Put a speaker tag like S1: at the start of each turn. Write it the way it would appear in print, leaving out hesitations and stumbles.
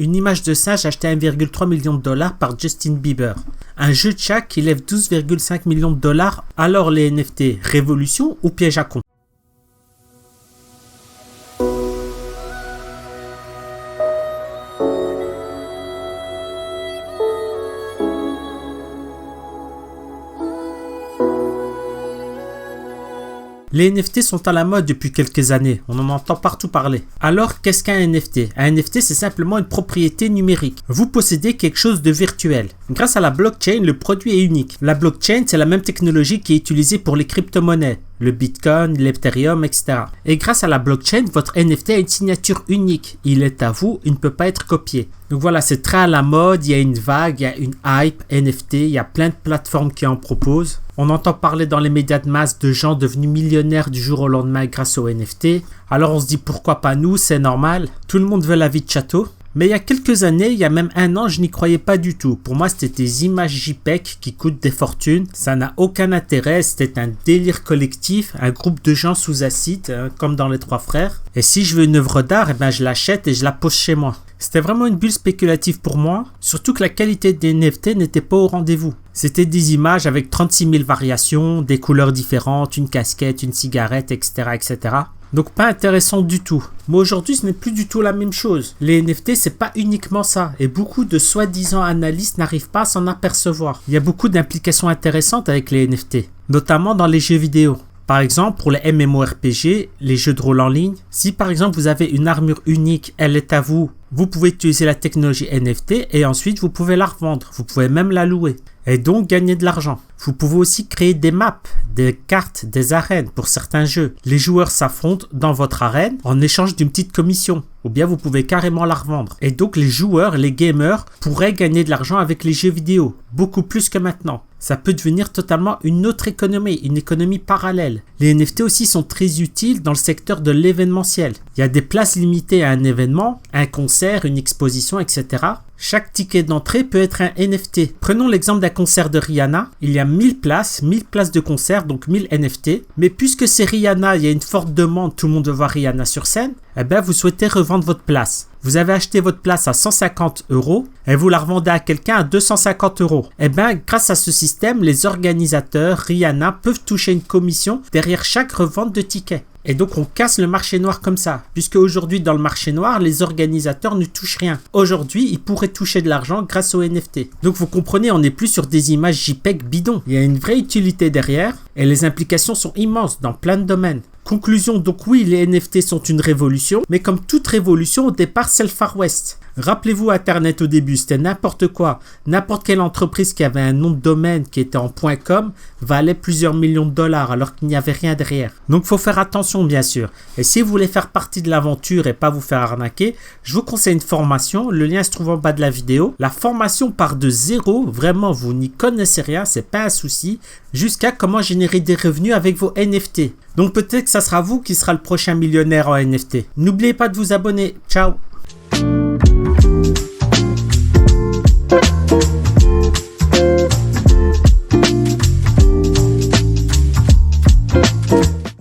S1: Une image de singe achetée à 1,3 million de dollars par Justin Bieber. Un jeu de chat qui lève 12,5 millions de dollars. Alors les NFT, révolution ou piège à con? Les NFT sont à la mode depuis quelques années, on en entend partout parler. Alors, qu'est-ce qu'un NFT? Un NFT, c'est simplement une propriété numérique. Vous possédez quelque chose de virtuel. Grâce à la blockchain, le produit est unique. La blockchain, c'est la même technologie qui est utilisée pour les crypto-monnaies, le Bitcoin, l'Ethereum, etc. Et grâce à la blockchain, votre NFT a une signature unique. Il est à vous, il ne peut pas être copié. Donc voilà, c'est très à la mode, il y a une vague, il y a une hype NFT, il y a plein de plateformes qui en proposent. On entend parler dans les médias de masse de gens devenus millionnaires du jour au lendemain grâce aux NFT. Alors on se dit pourquoi pas nous, c'est normal. Tout le monde veut la vie de château. Mais il y a quelques années, il y a même un an, je n'y croyais pas du tout. Pour moi, c'était des images JPEG qui coûtent des fortunes. Ça n'a aucun intérêt, c'était un délire collectif, un groupe de gens sous acide, comme dans Les Trois Frères. Et si je veux une œuvre d'art, je l'achète et je la pose chez moi. C'était vraiment une bulle spéculative pour moi, surtout que la qualité des NFT n'était pas au rendez-vous. C'était des images avec 36 000 variations, des couleurs différentes, une casquette, une cigarette, etc., etc. Donc pas intéressant du tout. Mais aujourd'hui, ce n'est plus du tout la même chose. Les NFT, c'est pas uniquement ça. Et beaucoup de soi-disant analystes n'arrivent pas à s'en apercevoir. Il y a beaucoup d'implications intéressantes avec les NFT, notamment dans les jeux vidéo. Par exemple, pour les MMORPG, les jeux de rôle en ligne, si par exemple vous avez une armure unique, elle est à vous, vous pouvez utiliser la technologie NFT et ensuite vous pouvez la revendre. Vous pouvez même la louer et donc gagner de l'argent. Vous pouvez aussi créer des maps, des cartes, des arènes pour certains jeux. Les joueurs s'affrontent dans votre arène en échange d'une petite commission. Ou bien vous pouvez carrément la revendre. Et donc les joueurs, les gamers pourraient gagner de l'argent avec les jeux vidéo. Beaucoup plus que maintenant. Ça peut devenir totalement une autre économie, une économie parallèle. Les NFT aussi sont très utiles dans le secteur de l'événementiel. Il y a des places limitées à un événement, un concert, une exposition, etc. Chaque ticket d'entrée peut être un NFT. Prenons l'exemple d'un concert de Rihanna. Il y a 1000 places de concert, donc 1000 NFT. Mais puisque c'est Rihanna, il y a une forte demande, tout le monde veut voir Rihanna sur scène, vous souhaitez revendre votre place. Vous avez acheté votre place à 150 € et vous la revendez à quelqu'un à 250 €. Grâce à ce système, les organisateurs, Rihanna, peuvent toucher une commission derrière chaque revente de tickets. Et donc on casse le marché noir comme ça, puisque aujourd'hui dans le marché noir, les organisateurs ne touchent rien. Aujourd'hui, ils pourraient toucher de l'argent grâce aux NFT. Donc vous comprenez, on n'est plus sur des images JPEG bidons. Il y a une vraie utilité derrière et les implications sont immenses dans plein de domaines. Conclusion, donc oui, les NFT sont une révolution, mais comme toute révolution, au départ, c'est le Far West. Rappelez-vous, Internet au début, c'était n'importe quoi. N'importe quelle entreprise qui avait un nom de domaine qui était en .com valait plusieurs millions de dollars alors qu'il n'y avait rien derrière. Donc, il faut faire attention, bien sûr. Et si vous voulez faire partie de l'aventure et pas vous faire arnaquer, je vous conseille une formation. Le lien se trouve en bas de la vidéo. La formation part de zéro. Vraiment, vous n'y connaissez rien, c'est pas un souci. Jusqu'à comment générer des revenus avec vos NFT. Donc, peut-être que ça sera vous qui sera le prochain millionnaire en NFT. N'oubliez pas de vous abonner. Ciao!